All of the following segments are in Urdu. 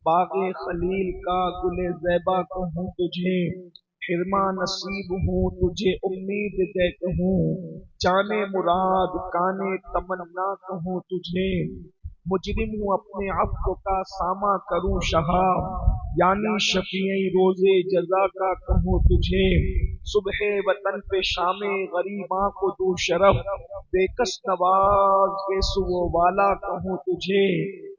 باغ خلیل کا گل زیبا کہوں تجھے، حرما نصیب ہوں تجھے امید دے کہوں، جانے مراد کانے تمنا کہوں تجھے، مجرم ہوں اپنے عفو کا ساماں کروں شہا، یعنی شفیع روزے جزا کا کہوں تجھے، صبح وطن پہ شام غریباں کو دو شرف، بے کس نواز کے سو والا کہوں تجھے،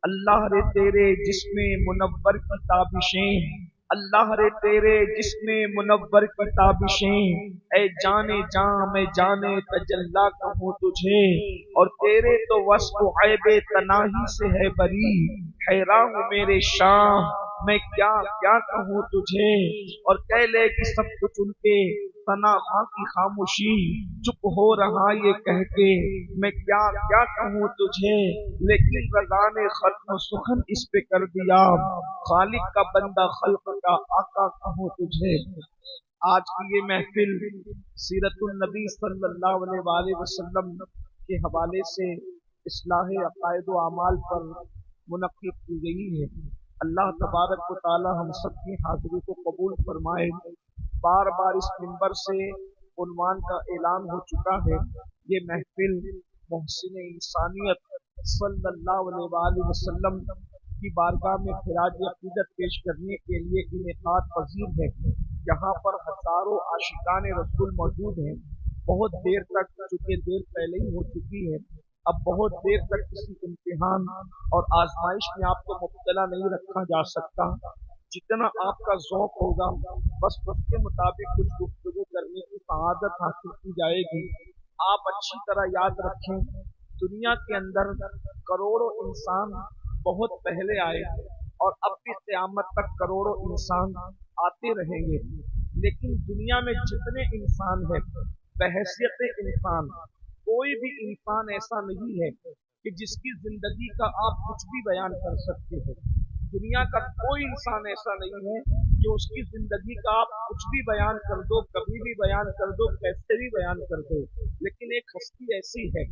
اللہ رے تیرے جسم منور کی تابشیں، اللہ رے تیرے جسم منور کی تابشیں، اے جانے جاں میں جانے تجلا کہوں تجھے، اور تیرے تو وصف عیب تناہی سے ہے بری، حیران ہوں میرے شاہ میں کیا کیا کہوں تجھے، اور کہہ لے کہ سب کچھ ان کے ثنا خاں کی خاموشی، چپ ہو رہا یہ کہہ کے میں کیا کیا کہوں تجھے، لیکن رضا نے ختم سخن اس پہ کر دیا، خالق کا بندہ خلق کا آقا کہوں تجھے۔ آج کی یہ محفل سیرت النبی صلی اللہ علیہ وآلہ وسلم کے حوالے سے اصلاح عقائد و اعمال پر منعقد کی گئی ہے۔ اللہ تبارک و تعالی ہم سب کی حاضری کو قبول فرمائے۔ بار بار اس منبر سے عنوان کا اعلان ہو چکا ہے، یہ محفل محسن انسانیت صلی اللہ علیہ وآلہ وسلم کی بارگاہ میں خراج عقیدت پیش کرنے کے لیے انعقاد پذیر ہے۔ یہاں پر ہزاروں عاشقان رسول موجود ہیں۔ بہت دیر تک، چونکہ دیر پہلے ہی ہو چکی ہے، اب بہت دیر تک کسی امتحان اور آزمائش میں آپ کو مبتلا نہیں رکھا جا سکتا۔ جتنا آپ کا ذوق ہوگا بس اس کے مطابق کچھ گفتگو کرنے کی سعادت حاصل کی جائے گی۔ آپ اچھی طرح یاد رکھیں، دنیا کے اندر کروڑوں انسان بہت پہلے آئے اور اب بھی قیامت تک کروڑوں انسان آتے رہیں گے، لیکن دنیا میں جتنے انسان ہیں بحیثیت انسان کوئی بھی انسان ایسا نہیں ہے کہ جس کی زندگی کا آپ کچھ بھی بیان کر سکتے ہیں۔ دنیا کا کوئی انسان ایسا نہیں ہے کہ اس کی زندگی کا آپ کچھ بھی بیان کر دو، کبھی بھی بیان کر دو، کیسے بھی بیان کر دو، لیکن ایک ہستی ایسی ہے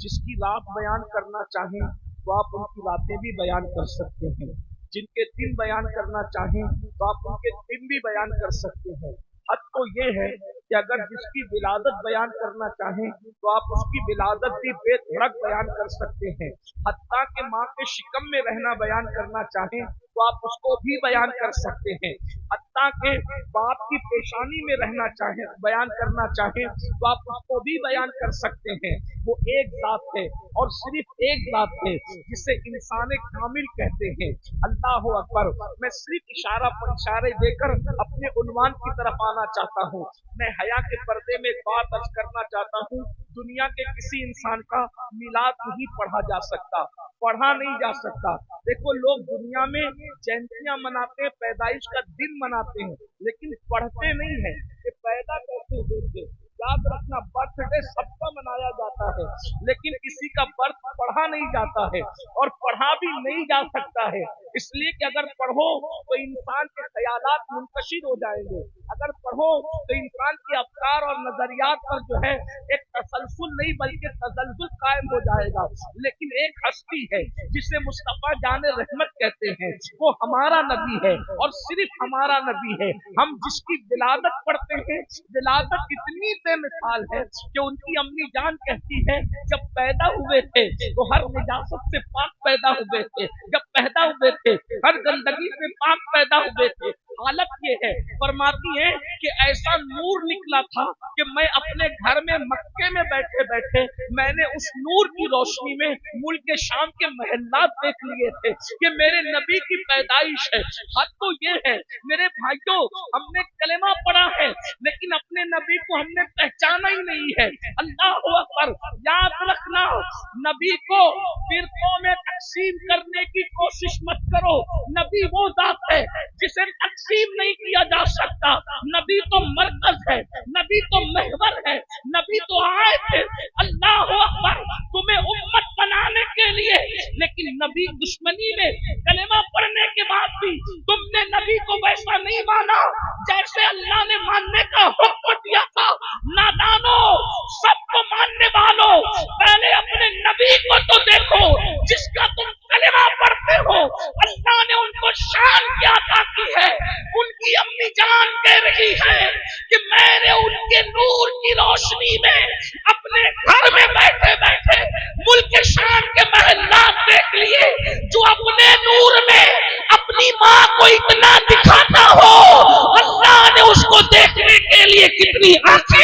جس کی رات بیان کرنا چاہیں تو آپ ان کی راتیں بھی بیان کر سکتے ہیں، جن کے دن بیان کرنا چاہیں تو آپ ان کے دن بھی بیان کر سکتے ہیں۔ حد تو یہ ہے کہ اگر جس کی ولادت بیان کرنا چاہیں تو آپ اس کی ولادت بھی بے دھڑک بیان کر سکتے ہیں، حتیٰ کہ ماں کے شکم میں رہنا بیان کرنا چاہیں تو آپ اس کو بھی بیان کر سکتے ہیں، حتیٰ کہ باپ کی پیشانی میں رہنا چاہیں بیان کرنا چاہیں تو آپ اس کو بھی بیان کر سکتے ہیں۔ وہ ایک ذات ہے اور صرف ایک ذات ہے جسے انسان کامل کہتے ہیں۔ اللہ اکبر۔ میں صرف اشارے دے کر اپنے عنوان کی طرف آنا چاہتا ہوں۔ میں حیا کے پردے میں ایک بات عرض کرنا چاہتا ہوں، دنیا کے کسی انسان کا میلاد نہیں پڑھا جا سکتا، پڑھا نہیں جا سکتا۔ دیکھو لوگ دنیا میں جینتیاں مناتے ہیں، پیدائش کا دن مناتے ہیں، لیکن پڑھتے نہیں ہیں کہ پیدا کیسے ہوئے تھے۔ یاد رکھنا، برتھ ڈے سب کا منایا جاتا ہے لیکن کسی کا برتھ پڑھا نہیں جاتا ہے اور پڑھا بھی نہیں جا سکتا ہے، اس لیے کہ اگر پڑھو تو انسان کے خیالات منتشر ہو جائیں گے، اگر پڑھو تو انسان کے افکار اور نظریات پر جو ہے ایک تسلسل نہیں بلکہ تزلزل قائم ہو جائے گا۔ لیکن ایک ہستی ہے جسے مصطفیٰ جان رحمت کہتے ہیں، وہ ہمارا نبی ہے اور صرف ہمارا نبی ہے۔ ہم جس کی ولادت پڑھتے ہیں، ولادت اتنی بے مثال ہے کہ ان کی امی جان کہتی ہے جب پیدا ہوئے تھے تو ہر نجاست سے پاک پیدا ہوئے تھے، جب پیدا ہوئے تھے ہر گندگی سے پاک پیدا ہوئے تھے۔ حالت یہ ہے، فرماتی ہے کہ ایسا نور نکلا تھا کہ میں اپنے گھر میں مکے میں بیٹھے بیٹھے میں نے اس نور کی روشنی میں ملک شام کے محلات دیکھ لیے تھے کہ میرے نبی کی پیدائش ہے۔ حد تو یہ ہے میرے بھائیوں، ہم نے کلمہ پڑھا ہے لیکن اپنے نبی کو ہم نے پہچانا ہی نہیں ہے۔ اللہ اکبر۔ یاد رکھنا، نبی کو فرقوں میں تقسیم کرنے کی کوشش مت کرو۔ نبی وہ ذات ہے جسے تقسیم نہیں کیا جا سکتا۔ نبی تو مرکز ہے، نبی تو محور ہے، نبی تو آیت ہے۔ اللہ اکبر۔ تمہیں امت بنانے کے لیے، لیکن نبی دشمنی میں کلمہ پڑھنے کے بعد بھی تم نے نبی کو ویسا نہیں مانا جیسے اللہ نے ماننے کا حکم دیا تھا۔ نادانو، سب کو ماننے والوں، پہلے اپنے نبی کو تو دیکھو جس کا تم کلمہ پڑھتے ہو۔ اللہ کہتی ہے کہ میں نے ان کے نور کی روشنی میں اپنے گھر میں بیٹھے بیٹھے ملک شام کے محلات دیکھ لیے، جو اپنے نور میں اپنی ماں کو اتنا دکھاتا ہو، اللہ نے اس کو دیکھنے کے لیے کتنی آنکھیں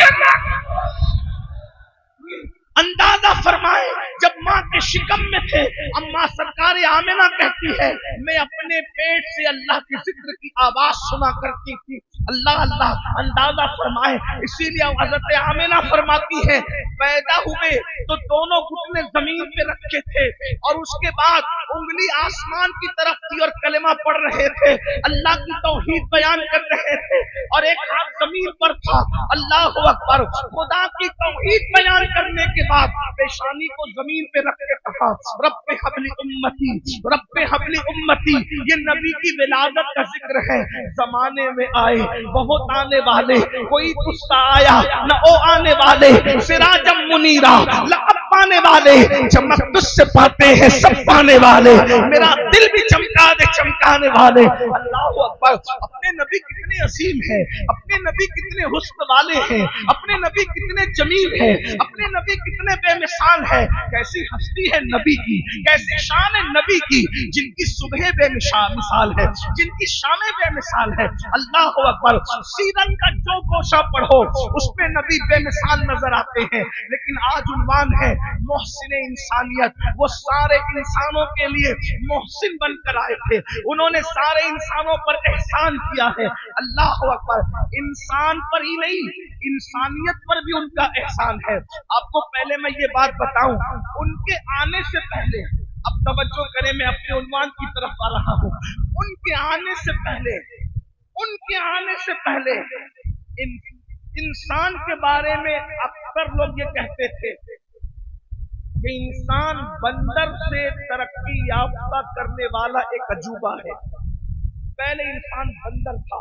اندازہ فرمائے۔ جب ماں کے شکم میں تھے، اماں سرکار آمنہ کہتی ہے میں اپنے پیٹ سے اللہ کی ذکر کی آواز سنا کرتی تھی۔ اللہ اللہ، اندازہ فرمائے۔ اسی لیے حضرت آمنہ فرماتی ہے پیدا ہوئے تو دونوں گھٹنے زمین پہ رکھے تھے اور اس کے بعد انگلی آسمان کی طرف تھی اور کلمہ پڑھ رہے تھے، اللہ کی توحید بیان کر رہے تھے، اور ایک ہاتھ زمین پر تھا۔ اللہ اکبر، خدا کی توحید بیان کرنے کے بعد پیشانی کو زمین پہ رکھ کے کہا رب حبلی امتی، رب حبلی امتی۔ یہ نبی کی ولادت کا ذکر ہے۔ زمانے میں آئے بہت آنے والے، کوئی غصہ آیا نہ او آنے والے، سراجم منیرا لقب پانے والے، چمک تجھ سے پاتے ہیں سب پانے والے، میرا دل بھی چمکا دے چمکانے والے۔ اللہ اکبر، اپنے نبی کتنے عظیم ہیں، اپنے نبی کتنے حسن والے ہیں، اپنے نبی کتنے جمیل ہیں، اپنے نبی کتنے بے مثال ہے۔ کیسی ہستی ہے نبی کی، کیسی شان ہے نبی کی، جن کی صبح بے مثال ہے، جن کی شام بے مثال ہے۔ اللہ اکبر، سیرت کا جو گوشہ پڑھو اس میں نبی بے مثال نظر آتے ہیں۔ لیکن آج عنوان ہے محسن انسانیت۔ وہ سارے انسانوں کے لیے محسن بن کر آئے تھے، انہوں نے سارے انسانوں پر احسان کیا ہے۔ اللہ اکبر، انسان پر ہی نہیں انسانیت پر بھی ان کا احسان ہے۔ آپ کو پہلے میں یہ بات بتاؤں، ان کے آنے سے پہلے، اب توجہ کریں میں اپنے عنوان کی طرف آ رہا ہوں، ان کے آنے سے پہلے، ان کے آنے سے پہلے انسان کے بارے میں اکثر لوگ یہ کہتے تھے کہ انسان بندر سے ترقی یافتہ کرنے والا ایک عجوبہ ہے۔ پہلے انسان بندر تھا،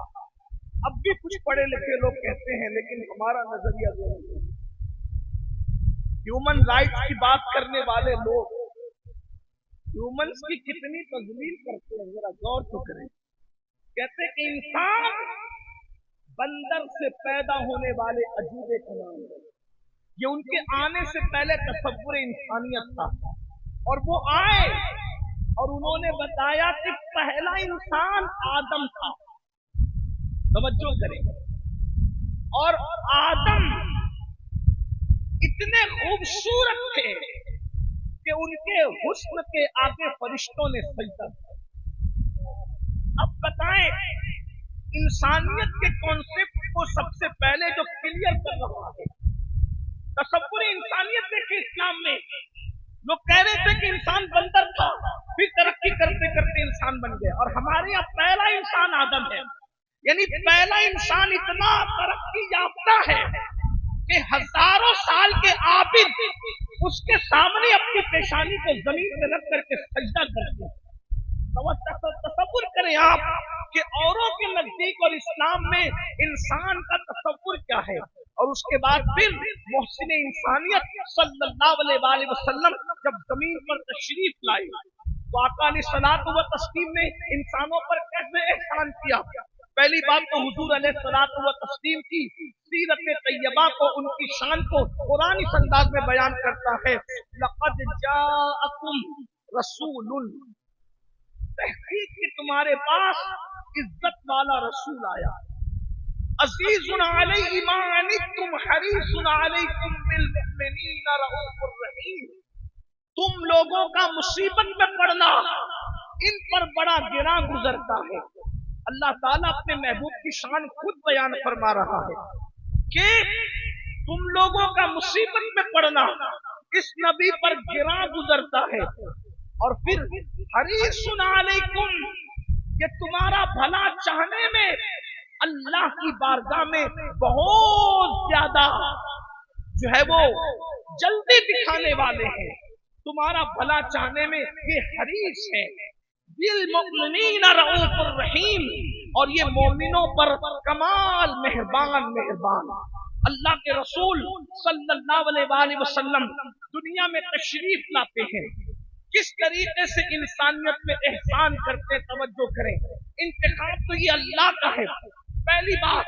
اب بھی کچھ پڑھے لکھے لوگ کہتے ہیں، لیکن ہمارا نظریہ وہ نہیں۔ ہیومن رائٹس کی بات کرنے والے لوگ ہیومنس کی کتنی تذلیل کرتے ہیں، ذرا غور تو کریں۔ کہتے ہیں کہ انسان بندر سے پیدا ہونے والے عجوبے کا نام ہے۔ یہ ان کے آنے سے پہلے تصور انسانیت تھا، اور وہ آئے اور انہوں نے بتایا کہ پہلا انسان آدم تھا۔ توجہ کریں، اور آدم اتنے خوبصورت تھے کہ ان کے حسن کے آگے فرشتوں نے سجدہ کیا۔ اب بتائیں، انسانیت کے کانسیپٹ کو سب سے پہلے جو کلیئر کر رہا ہے تصور انسانیت دیکھیں اسلام میں، لوگ کہہ رہے تھے کہ انسان بندر تھا، پھر ترقی کرتے کرتے انسان بن گیا، اور ہمارے یہاں پہلا انسان آدم ہے۔ یعنی پہلا انسان اتنا ترقی یافتہ ہے کہ ہزاروں سال کے عابد اس کے سامنے اپنی پیشانی کو زمین میں رکھ کر کے سجدہ کرتے ہیں۔ تصور کریں آپ کہ اوروں کے نزدیک اور اسلام میں انسان کا تصور کیا ہے، اور اس کے بعد پھر محسن انسانیت صلی اللہ علیہ وآلہ وسلم جب زمین پر تشریف لائے تو آقا علیہ الصلوۃ والتسلیم نے انسانوں پر کیسے احسان کیا۔ پہلی بات تو حضور علیہ الصلوۃ والتسلیم کی سیرت طیبہ کو، ان کی شان کو قرآن اس انداز میں بیان کرتا ہے، لقد جاءکم رسول، تحقیق کہ تمہارے پاس عزت والا رسول آیا، عزیز علیہ ما عنتم حریص علیکم بالمؤمنین رؤوف الرحیم۔ تم لوگوں کا مصیبت میں پڑنا ان پر بڑا گراں گزرتا ہے۔ اللہ تعالیٰ اپنے محبوب کی شان خود بیان فرما رہا ہے کہ تم لوگوں کا مصیبت میں پڑنا اس نبی پر گراں گزرتا ہے، اور پھر حریص علیکم، کہ تمہارا بھلا چاہنے میں اللہ کی بارگاہ میں بہت زیادہ جو ہے وہ جلدی دکھانے والے ہیں، تمہارا بھلا چاہنے میں یہ حریص ہے۔ بالمؤمنین رؤوف الرحیم، اور یہ مومنوں پر کمال مہربان۔ اللہ کے رسول صلی اللہ علیہ وآلہ وسلم دنیا میں تشریف لاتے ہیں، کس طریقے سے انسانیت میں احسان کرتے، توجہ کریں۔ انتخاب تو یہ اللہ کا ہے۔ پہلی بات،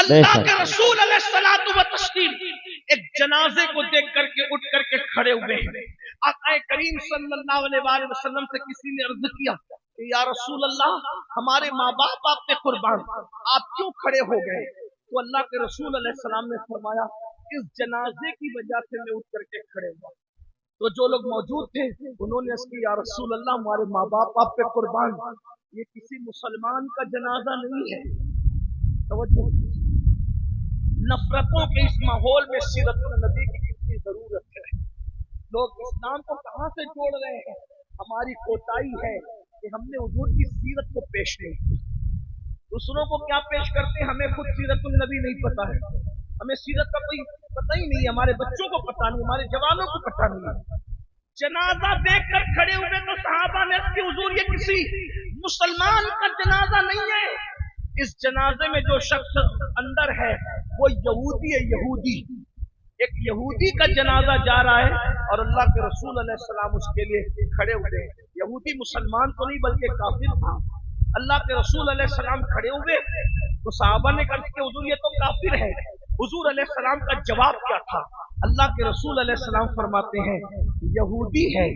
اللہ کے رسول علیہ الصلوۃ والتسلیم ایک جنازے کو دیکھ کر کے اٹھ کر کے کھڑے ہوئے ہیں. آقا کریم صلی اللہ علیہ وسلم سے کسی نے عرض کیا کہ یا رسول اللہ ہمارے ماں باپ آپ پہ قربان، آپ کیوں کھڑے ہو گئے؟ تو اللہ کے رسول علیہ السلام نے فرمایا اس جنازے کی وجہ سے میں اٹھ کر کے کھڑے ہوا. تو جو لوگ موجود تھے انہوں نے اس کی یا رسول اللہ ہمارے ماں باپ آپ پہ قربان، یہ کسی مسلمان کا جنازہ نہیں ہے. توجہ، نفرتوں کے اس ماحول میں سیرت النبی کی کتنی ضرورت ہے. لوگ اسلام کو کہاں سے جوڑ رہے ہیں؟ ہماری کوتاہی ہے کہ ہم نے حضور کی سیرت کو پیش نہیں کیا. دوسروں کو کیا پیش کرتے ہیں؟ ہمیں خود سیرت النبی نہیں پتا ہے، ہمیں سیرت کا کوئی پتہ ہی نہیں ہے، ہمارے بچوں کو پتہ نہیں، ہمارے جوانوں کو پتہ نہیں. جنازہ دیکھ کر کھڑے ہوئے تو صحابہ نے کہ حضور یہ کسی مسلمان کا جنازہ نہیں ہے، اس جنازے میں جو شخص اندر ہے وہ یہودی ہے. یہودی، ایک یہودی کا جنازہ جا رہا ہے اور اللہ کے رسول علیہ السلام اس کے لیے کھڑے ہوئے. یہودی مسلمان تو نہیں بلکہ کافر تھا. اللہ کے رسول علیہ السلام کھڑے ہوئے تو صحابہ نے کہا کہ حضور یہ تو کافر ہے. حضور علیہ السلام کا جواب کیا تھا؟ اللہ کے رسول علیہ السلام فرماتے ہیں یہودی ہے.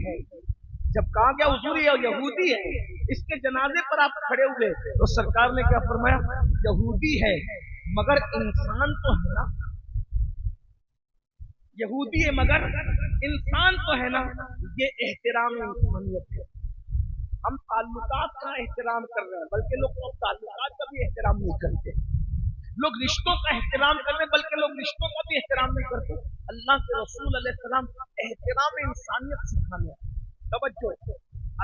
جب کہا گیا حضور یہ یہودی ہے، اس کے جنازے پر آپ کھڑے ہوئے، تو سرکار نے کیا فرمایا؟ یہودی ہے مگر انسان تو ہے نا. یہودی ہے مگر انسان تو ہے نا. یہ احترام انسانیت ہے. ہم تعلقات کا احترام کر رہے ہیں بلکہ لوگ تعلقات کا بھی احترام نہیں کرتے. لوگ رشتوں کا احترام کر رہے ہیں بلکہ لوگ رشتوں کا بھی احترام نہیں کرتے. اللہ کے رسول علیہ السلام احترام انسانیت سکھانے. توجہ،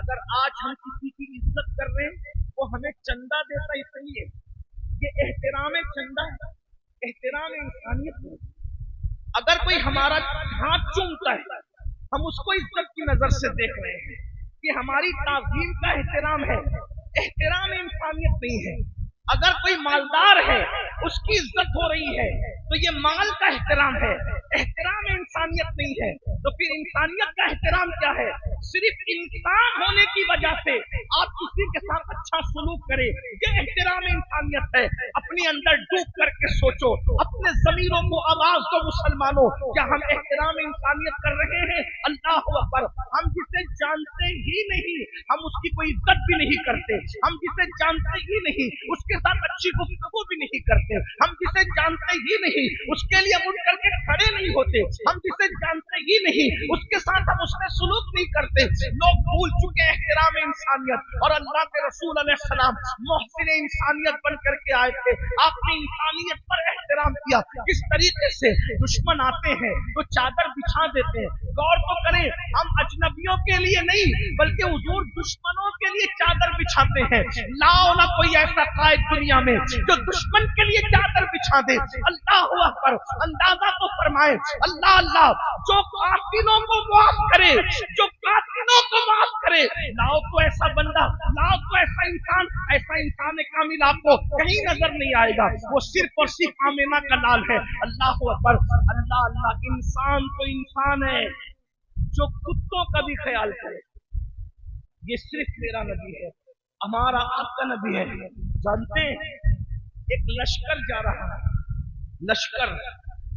اگر آج ہم کسی کی عزت کر رہے ہیں وہ ہمیں چندہ دیتا ہی صحیح ہے، یہ احترام چندہ ہے، احترام انسانیت ہے. اگر کوئی ہمارا ہاتھ چومتا ہے ہم اس کو عزت کی نظر سے دیکھ رہے ہیں، یہ ہماری تعظیم کا احترام ہے، احترام انسانیت نہیں ہے. اگر کوئی مالدار ہے اس کی عزت ہو رہی ہے تو یہ مال کا احترام ہے، احترام انسانیت نہیں ہے. تو پھر انسانیت کا احترام کیا ہے؟ صرف انسان ہونے کی وجہ سے آپ کسی کے ساتھ اچھا سلوک کریں، یہ احترام انسانیت ہے. اپنی اندر ڈوب کر کے سوچو، اپنے ضمیروں کو آواز دو مسلمانوں، کیا ہم احترام انسانیت کر رہے ہیں؟ اللہ اکبر. ہم جسے جانتے ہی نہیں ہم اس کی کوئی عزت بھی نہیں کرتے، ہم جسے جانتے ہی نہیں اس کے ساتھ اچھی گفتگو بھی نہیں کرتے، ہم جسے جانتے ہی نہیں اس کے لیے ہم اٹھ کر کے کھڑے نہیں ہوتے، ہم جسے جانتے ہی نہیں اس کے ساتھ ہم اس میں سلوک نہیں کرتے. لوگ بھول چکے احترام انسانیت. اور اللہ کے رسول علیہ السلام محسن انسانیت بن کر کے آئے تھے. آپ نے انسانیت پر احترام کیا. کس طریقے سے دشمن آتے ہیں تو چادر بچھا دیتے ہیں. غور تو کریں، ہم اجنبیوں کے لیے نہیں بلکہ حضور دشمنوں کے لیے چادر بچھاتے ہیں. لاؤ نہ کوئی ایسا قائد دنیا میں جو دشمن کے لیے چادر بچھا دے. اللہ اکبر. اندازہ تو فرمائے اللہ اللہ جو قاتلوں کو معاف کرے، جو قاتلوں کو معاف کرے. لاؤ تو ایسا بندہ، لاؤ تو ایسا انسان، ایسا انسان کامل آپ کو کہیں نظر نہیں آئے گا. وہ صرف اور صرف آمینہ کا لال ہے. اللہ اکبر. اللہ اللہ. انسان تو انسان ہے جو کتوں کا بھی خیال کرے. یہ صرف میرا نبی ہے، ہمارا آپ کا نبی ہے. جانتے ہیں ایک لشکر جا رہا ہے،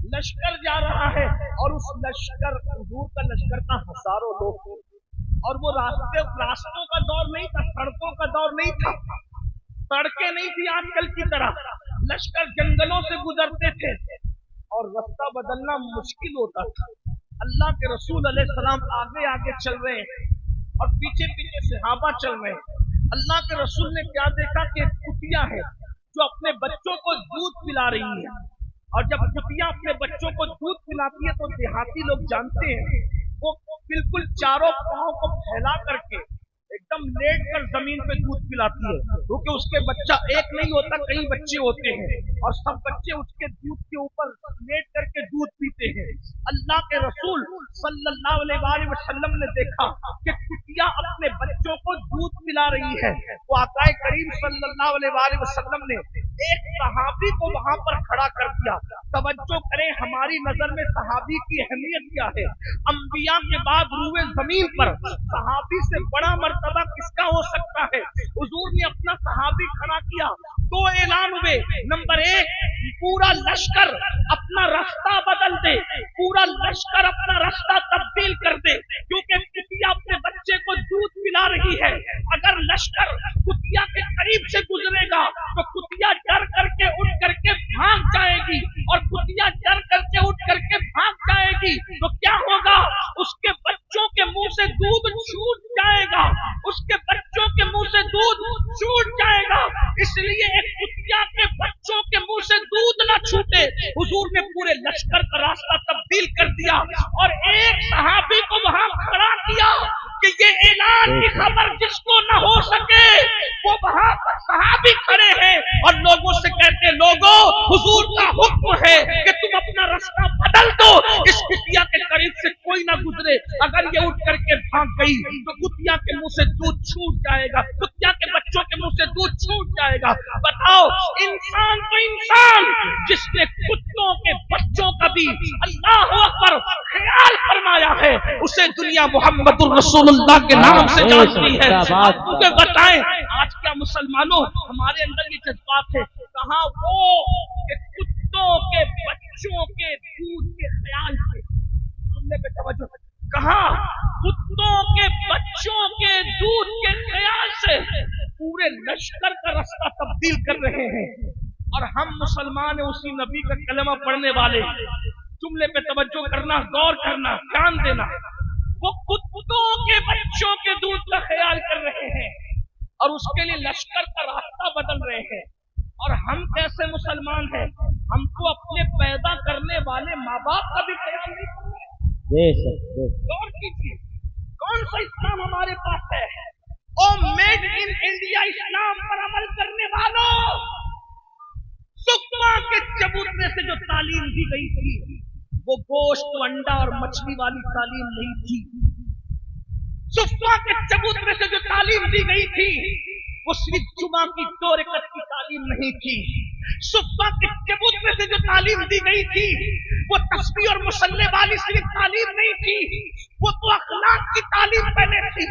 لشکر جا رہا ہے اور اس لشکر حضور کا لشکر کا ہزاروں لوگ تھے. اور وہ راستوں کا دور نہیں تھا، سڑکوں کا دور نہیں تھا، سڑکیں نہیں تھی آج کل کی طرح. لشکر جنگلوں سے گزرتے تھے اور رستہ بدلنا مشکل ہوتا تھا. اللہ کے رسول علیہ السلام آگے آگے چل رہے ہیں اور پیچھے پیچھے صحابہ چل رہے ہیں. اللہ کے رسول نے کیا دیکھا کہ کتیا ہے جو اپنے بچوں کو دودھ پلا رہی ہے. اور جب کتیا اپنے بچوں کو دودھ پلاتی ہے تو دیہاتی لوگ جانتے ہیں وہ بالکل چاروں پاؤں کو پھیلا کر کے ایک دم لیٹ کر زمین پہ دودھ پلاتی ہے، کیونکہ اس کے بچہ ایک نہیں ہوتا، کئی بچے ہوتے ہیں اور سب بچے اس کے دودھ کے اوپر لیٹ کر کے دودھ پیتے ہیں. اللہ کے رسول صلی اللہ علیہ وسلم نے دیکھا کہ کتیا اپنے بچوں کو دودھ پلا رہی ہے. وہ آقا کریم صلی اللہ علیہ وسلم نے ایک صحابی کو وہاں پر کھڑا کر دیا. توجہ کریں, ہماری نظر میں صحابی کی اہمیت کیا ہے. انبیاء کے بعد روئے زمین پر صحابی سے بڑا مرتبہ کس کا ہو سکتا ہے. حضور نے اپنا صحابی کھڑا کیا, دو اعلان ہوئے. نمبر ایک, پورا لشکر اپنا راستہ بدل دے, پورا لشکر اپنا راستہ تبدیل کر دے, کیونکہ کتیا اپنے بچے کو دودھ پلا رہی ہے. اگر لشکر کتیا کے قریب سے گزرے گا تو کتیا ڈر کر کے اٹھ کر کے بھاگ جائے گی, اور کتیا ڈر کر کے اٹھ کر کے بھاگ جائے گی تو کیا ہوگا, اس کے بچوں کے منہ سے دودھ چھوٹ جائے گا, اس کے بچوں کے منہ سے دودھ چھوٹ جائے گا. اس لیے ایک کتیا کے بچوں کے منہ سے دودھ نہ چھوٹے, حضور نے پورے لشکر کا راستہ تبدیل کر دیا اور ایک صحابی کو وہاں کھڑا کیا کہ یہ اعلان کی خبر جس کو نہ ہو سکے وہ وہاں پر صحابی کھڑے ہیں اور لوگوں سے کہتے, لوگوں حضور کا حکم ہے کہ تم اپنا راستہ بدل دو, اس کتیا کے قریب سے کوئی نہ گزرے. اگر یہ اٹھ کر کے بھاگ گئی تو کتیا کے منہ سے دودھ چھوٹ جائے گا, کتیا کے بچوں کے منہ سے دودھ چھوٹ جائے گا. بتاؤ, انسان تو انسان جس نے کتوں کے بچوں کا بھی اللہ اکبر خیال فرمایا ہے, اسے دنیا محمد الرسول اللہ کے نام سے جانتی ہے. آپ مجھے بتائیں, آج کیا مسلمانوں ہمارے اندر یہ جذبات ہے؟ کہاں وہ کہ کتوں کے بچوں کے دودھ کے خیال سے, سننے پہ توجہ, کہاں کتوں کے بچوں کے دودھ کے خیال سے پورے لشکر کا راستہ تبدیل کر رہے ہیں, اور ہم مسلمان ہیں اسی نبی کا کلمہ پڑھنے والے. جملے پہ توجہ کرنا, غور کرنا, دھیان دینا. وہ کتوں کے بچوں کے دودھ کا خیال کر رہے ہیں اور اس کے لیے لشکر کا راستہ بدل رہے ہیں. اور ہم کیسے مسلمان ہیں, ہم کو اپنے پیدا کرنے والے ماں باپ کا بھی خیال نہیں کرنا ہے. غور کیجیے, کون سا اسلام ہمارے پاس ہے؟ او میڈ ان انڈیا اسلام پر عمل کرنے والوں, سکما کے چبوترے سے جو تعلیم دی گئی تھی وہ گوشت, انڈا اور مچھلی والی تعلیم نہیں تھی. سکما کے چبوترے سے جو تعلیم دی گئی تھی وہ صرف جمعہ کی 2 رکعت کی تعلیم نہیں تھی. سکما کے چبوترے سے جو تعلیم دی گئی تھی وہ تسبیح اور مصلی والی صرف تعلیم نہیں تھی, وہ تو اخلاق کی تعلیم پہلے تھی,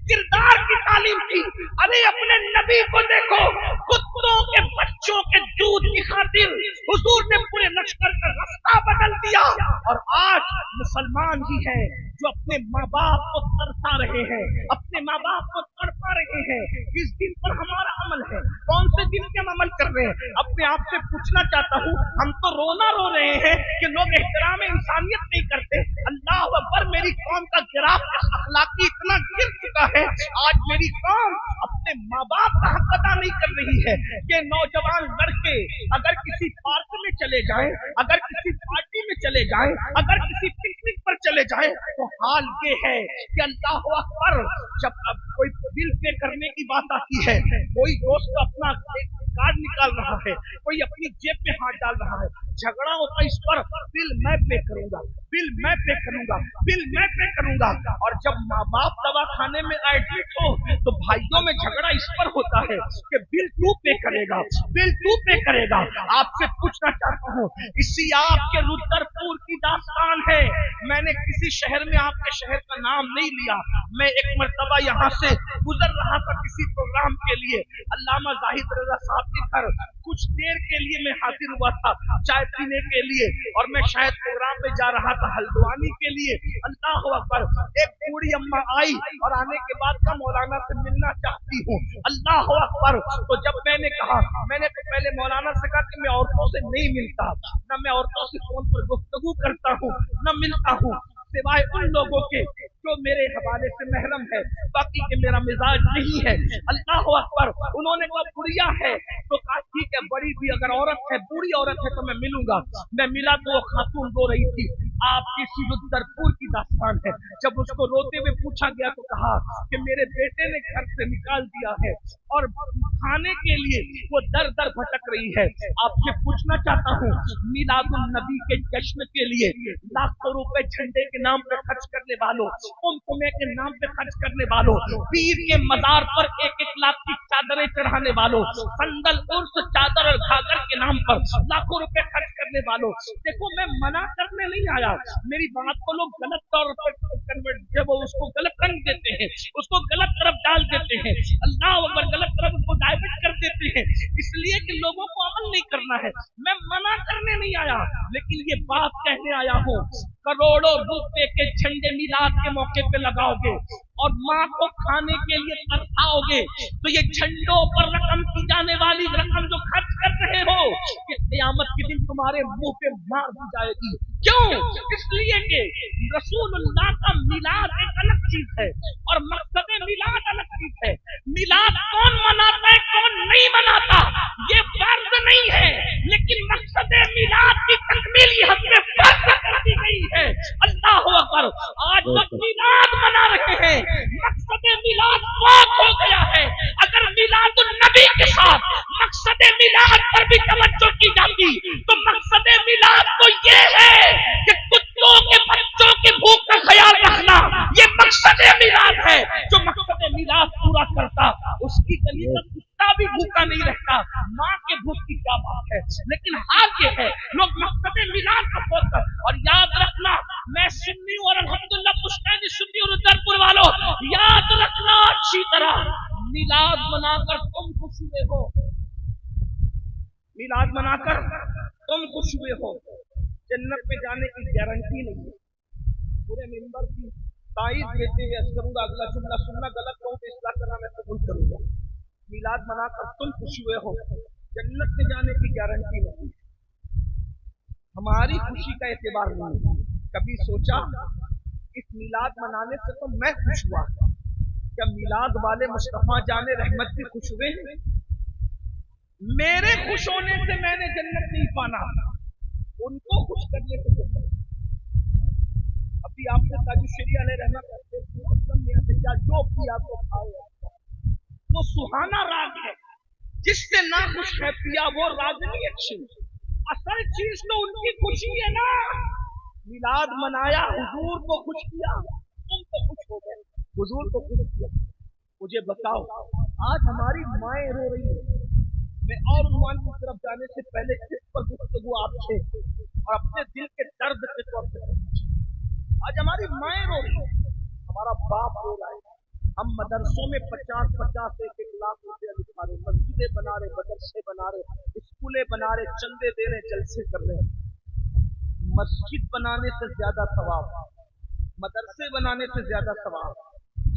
کردار کی تعلیم تھی. ارے اپنے نبی کو دیکھو, کتوں کے بچوں کے دودھ کی خاطر حضور نے پورے لشکر کا راستہ بدل دیا. اور آج مسلمان ہی ہیں جو اپنے ماں باپ کو ترسا رہے ہیں, اپنے ماں باپ کو تڑپا رہے ہیں. کس دن پر ہمارا عمل ہے, کون سے دن کے ہم عمل کر رہے ہیں؟ اپنے آپ سے پوچھنا چاہتا ہوں, ہم تو رونا رو رہے ہیں کہ لوگ احترام انسانیت نہیں کرتے. اللہ اکبر, میری قوم کا گراف اخلاقی اتنا گر چکا ہے, آج میری قوم اپنے ماں باپ کا حق ادا نہیں کر رہی ہے. یہ نوجوان لڑکے اگر کسی پارک میں چلے جائیں, اگر کسی پارٹی میں چلے جائیں, اگر کسی پکنک پر چلے جائیں تو حال یہ ہے کہ اللہ اکبر, جب اب کوئی بل پے کرنے کی بات آتی ہے, کوئی دوست اپنا کارڈ نکال رہا ہے, کوئی اپنی جیب میں ہاتھ ڈال رہا ہے, جھگڑا ہوتا ہے اس پر, بل میں پے کروں گا, بل میں پے کروں گا, بل میں پے کروں گا. اور جب ماں باپ دوا خانے میں ایڈمٹ ہو تو بھائیوں میں جھگڑا اس پر ہوتا ہے کہ بل تو پے کرے گا, بل تو پے کرے گا. آپ سے پوچھنا چاہتا ہوں, اسی آپ کے رودرپور کی داستان ہے. میں نے کسی شہر میں آپ کے شہر کا نام نہیں لیا, میں ایک مرتبہ یہاں سے گزر رہا تھا کسی پروگرام کے لیے, علامہ زاہد رضا صاحب کے گھر کچھ دیر کے لیے میں حاضر ہوا تھا چائے پینے کے لیے, اور میں شاید پروگرام پہ جا رہا تھا ہلدوانی کے لیے. اللہ اکبر, ایک بوڑھی اماں آئی اور آنے کے بعد کا مولانا سے ملنا چاہتی ہوں. اللہ اکبر, تو جب میں نے کہا, میں نے تو پہلے مولانا سے کہا کہ میں عورتوں سے نہیں ملتا, نہ میں عورتوں سے فون پر گفتگو کرتا ہوں, نہ ملتا ہوں, سوائے ان لوگوں کے جو میرے حوالے سے محرم ہے, باقی کہ میرا مزاج نہیں ہے. اللہ اکبر, انہوں نے کہا بڑھیا ہے, تو کہا ٹھیک ہے, بڑی بھی اگر عورت ہے, بوڑھی عورت ہے تو میں ملوں گا. میں ملا تو وہ خاتون رو رہی تھی. آپ کی رودرپور کی داستان ہے. جب اس کو روتے ہوئے پوچھا گیا تو کہا کہ میرے بیٹے نے گھر سے نکال دیا ہے اور کھانے کے لیے وہ در در بھٹک رہی ہے. آپ سے پوچھنا چاہتا ہوں, میلاد النبی کے جشن کے لیے لاکھوں روپے جھنڈے کے نام پہ خرچ کرنے والوں, قمقمے کے نام پہ خرچ کرنے والوں, پیر کے مزار پر 1-1 لاکھ کی چادریں چڑھانے والوں, سندل عرس چادر اور نام پر لاکھوں روپے خرچ کرنے والوں، دیکھو میں منع کرنے نہیں آیا، میری بات کو لوگ غلط طور پر کنورٹ، جب وہ اس کو غلط رنگ دیتے ہیں، اس کو غلط طرف ڈال دیتے ہیں، اللہ اکبر، غلط طرف اس کو ڈائیورٹ کر دیتے ہیں، اس لیے کہ لوگوں کو عمل نہیں کرنا ہے۔ میں منع کرنے نہیں آیا، لیکن یہ بات کہنے آیا ہوں، کروڑوں روپے کے جھنڈے میلاد کے موقع پہ لگاؤ گے اور ماں کو کھانے کے لیے ترساؤ گے، تو یہ جھنڈوں پر رقم کی جانے والی رقم جو خرچ کر رہے ہو، کہ قیامت کے دن تمہارے منہ پہ مار دی جائے گی۔ کیوں؟ اس لیے کہ رسول اللہ کا میلاد ایک الگ چیز ہے اور مقصد میلاد الگ چیز ہے۔ میلاد کون مناتا ہے کون نہیں مناتا یہ فرض نہیں ہے، لیکن مقصد میلاد کی تکمیل حد میں فرض کر دی گئی ہے۔ اللہ اکبر، آج لوگ میلاد منا رہے ہیں، مقصد میلاد فوت ہو گیا ہے۔ اگر میلاد النبی کے ساتھ مقصد میلاد پر بھی توجہ کی جاتی تو مقصد میلاد تو یہ ہے کہ کتوں کے بچوں کے بھوک کا خیال رکھنا، یہ مقصد میلاد ہے۔ جو مقصد میلاد پورا کرتا اس کی گلی کا کتا بھی بھوکا نہیں رہتا، ماں کے بھوک کی کیا بات ہے۔ لیکن حال یہ ہے لوگ مقصد میلاد کا فوت کر، اور یاد رکھنا میں سنی ہوں اور الحمدللہ پشتینی سنی اور ادھرپور والوں یاد رکھنا اچھی طرح، میلاد منا کر تم خوش ہوئے ہو، میلاد منا کر تم خوش ہوئے ہو، جنت میں جانے کی گارنٹی نہیں ہے۔ پورے ممبر کی تائید دیتے ہوئے عرض کروں گا، اگلا جملہ سننا غلط کہوں تو اصلاح کرنا میں قبول کروں گا۔ میلاد منا کر تم خوش ہوئے ہو، جنت میں جانے کی گارنٹی نہیں ہے۔ ہماری خوشی کا اعتبار نہیں ہے۔ کبھی سوچا اس میلاد منانے سے تو میں خوش ہوا، کیا میلاد والے مصطفیٰ جان رحمت بھی خوش ہوئے ہیں؟ میرے خوش ہونے سے میں نے جنت نہیں پانا، ان کو خوش کرنے سے جنت۔ ابھی آپ نے تاج الشریعہ علیہ رحمت سے کیا جو پیا تو کھاؤ، وہ سہانا راگ ہے، جس سے نہ خوش ہے پیا وہ راگ نہیں اچھی، اصل چیز تو ان کی خوشی ہے نا۔ میلاد منایا، حضور کو خوش کیا، تم تو خوش ہو گئے، حضور کو خوش کیا۔ مجھے بتاؤ آج ہماری مائیں رو رہی ہیں، میں اور عنوان کی طرف جانے سے پہلے کس پر گفتگو آپ سے اور اپنے دل کے درد کے طور پر آج ہماری مائیں رو رہی ہیں، ہمارا باپ رو رہا ہے، ہم مدرسوں میں 50 1 لاکھ روپے لکھا رہے، مسجدیں بنا رہے، مدرسے بنا رہے، اسکولیں بنا رہے، چندے دے رہے، جلسے کر رہے ہیں۔ مسجد بنانے سے زیادہ ثواب، مدرسے بنانے سے زیادہ ثواب،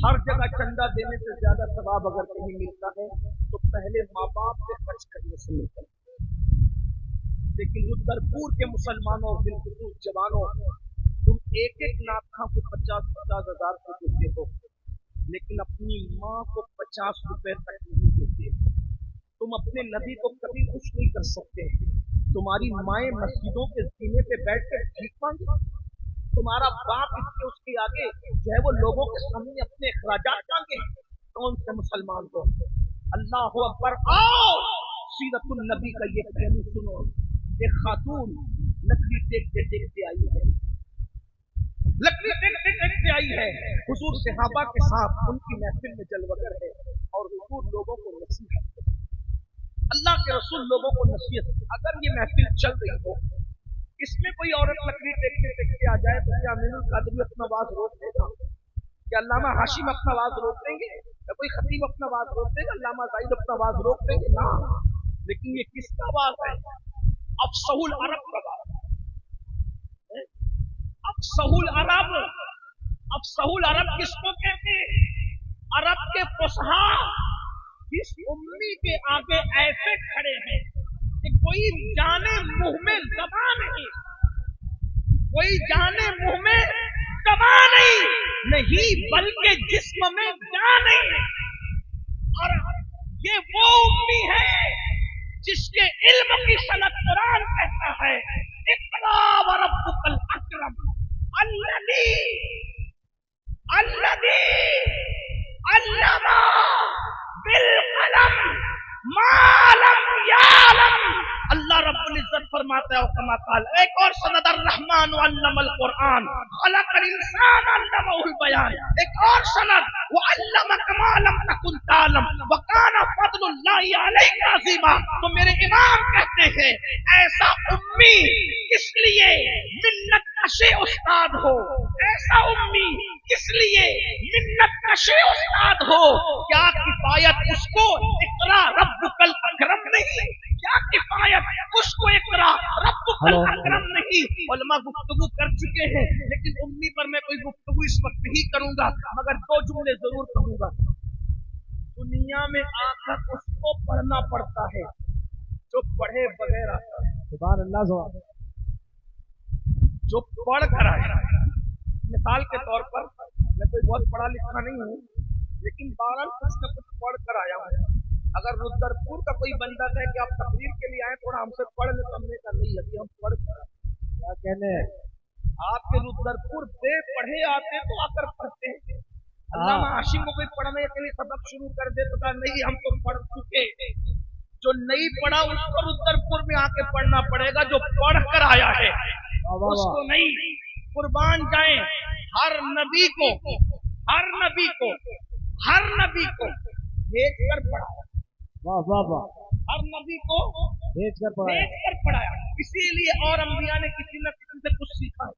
ہر جگہ چندہ دینے سے زیادہ ثواب اگر کہیں ملتا ہے تو پہلے ماں باپ سے خرچ کرنے سے ملتا ہے۔ لیکن اترپور کے مسلمانوں، بالخصوص جوانوں، تم ایک نعت خواں کو 50 ہزار کو دیتے ہو، لیکن اپنی ماں کو 50 روپے تک نہیں دیتے۔ تم اپنے نبی کو کبھی خوش نہیں کر سکتے۔ تمہاری مائیں مسجدوں کے زینے پہ بیٹھ کر بھیک مانگے، تمہارا باپ اس کے آگے جو ہے وہ لوگوں کے سامنے اپنے اخراجات مانگے۔ کون سے مسلمان کو؟ اللہ اکبر، آؤ سیرت النبی کا یہ پہلو سنو۔ ایک خاتون لکڑی دیکھتے دیکھتے آئی ہے، لکڑی دیکھتے دیکھتے آئی ہے، حضور صحابہ کے ساتھ ان کی محفل میں جلوگر ہے اور حضور لوگوں کو نصیحت ہے، اللہ کے رسول لوگوں کو نصیحت۔ اگر یہ محفل چل رہی ہو، اس میں کوئی عورت لکڑی دیکھتے دیکھتے آ جائے تو کیا امین القادری اپنا آواز روک دے گا؟ کیا علامہ ہاشم اپنا آواز روک دیں گے؟ یا کوئی خطیب اپنا آواز روک دے گا؟ علامہ زاہد اپنا آواز روک دیں گے؟ نہ۔ لیکن یہ کس کا آواز ہے؟ افصح العرب کا آواز ہے۔ افصح العرب، افصح العرب کس کو کہتے ہیں؟ عرب کے فصحا جس امی کے آگے ایسے کھڑے ہیں کہ کوئی جانے منہ میں زبان نہیں، کوئی جانے منہ میں زبان نہیں بلکہ جسم میں جان نہیں۔ اور یہ وہ امی ہے جس کے علم کی صنعت قرآن کہتا ہے اقرا وربک الاکرم الذی علم بالقلم ما لم یعلم۔ اللہ رب العزت فرماتا ہے وکما قال، ایک اور سند الرحمن علم القرآن خلق الانسان علمہ البیان، ایک اور سند وعلمک ما لم تکن تعلم وکان فضل اللہ علیک عظیما۔ تو میرے امام کہتے ہیں ایسا امی کس لیے منت کشے استاد ہو، ایسا امی کس لیے منت کشے استاد ہو، کیا کفایت اس کو اقرا ربک الاکرم نہیں، کیا کفایت اس کو اقرا ربک الاکرم نہیں۔ علماء گفتگو کر چکے ہیں لیکن امی پر میں کوئی گفتگو اس وقت نہیں کروں گا، مگر دو جملے ضرور کہوں گا۔ دنیا میں آ کر اس کو پڑھنا پڑتا ہے جو پڑھے بغیر آتا ہے، سبحان اللہ سبحان جو پڑھ کر آیا۔ مثال کے طور پر میں کوئی بہت پڑھا لکھا نہیں ہوں لیکن بہرحال کچھ نہ کچھ پڑھ کر آیا ہوں۔ اگر رودرپور کا کوئی بندہ ہے کہ آپ تقریر کے لیے آئے تھوڑا ہم سے پڑھ لیں تو ہم نے کہا نہیں ابھی ہم پڑھ کر آئے۔ کیا کہنے ہیں؟ آپ کے رودرپور بے پڑھے آتے تو آ کر پڑھتے ہیں۔ علامہ ہاشم کو کوئی پڑھنے کے لیے سبق شروع کر دے تو کہا نہیں ہم تو پڑھ چکے، جو نہیں پڑھا اس کو رودرپور میں آ کے پڑھنا پڑے گا، جو پڑھ کر آیا ہے اس کو نہیں۔ قربان جائیں ہر نبی کو بھیج کر پڑھایا، واہ واہ واہ، ہر نبی کو بھیج کر پڑھایا۔ پڑھایا، اسی لیے اور انبیاء نے کسی نہ کسی سے کچھ سیکھا ہے۔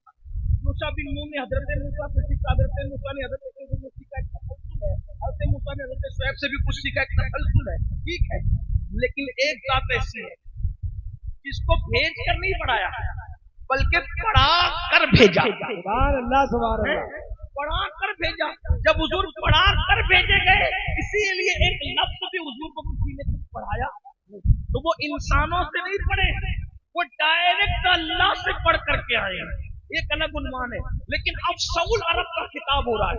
موسیٰ بن نون نے حضرت موسیٰ سے سیکھا، حضرت موسیٰ نے حضرت شعیب سے سیکھا، ایک تسلسل ہے۔ حضرت موسیٰ نے حضرت شعیب سے بھی کچھ سیکھا، ایک تسلسل ہے، ٹھیک ہے، لیکن ایک بات ایسی ہے جس کو بھیج کر نہیں پڑھایا بلکہ پڑھا کر بھیجا، سبحان اللہ سبحان اللہ، پڑھا کر بھیجا۔ جب حضور پڑھا کر بھیجے گئے اسی لیے ایک لفظ بھی حضور کو کسی نے کچھ پڑھایا تو وہ انسانوں سے نہیں پڑھے، وہ ڈائریکٹ اللہ سے پڑھ کر کے آئے ہیں، ایک الگ عنوان ہے۔ لیکن اب سعول عرب کا خطاب ہو رہا ہے،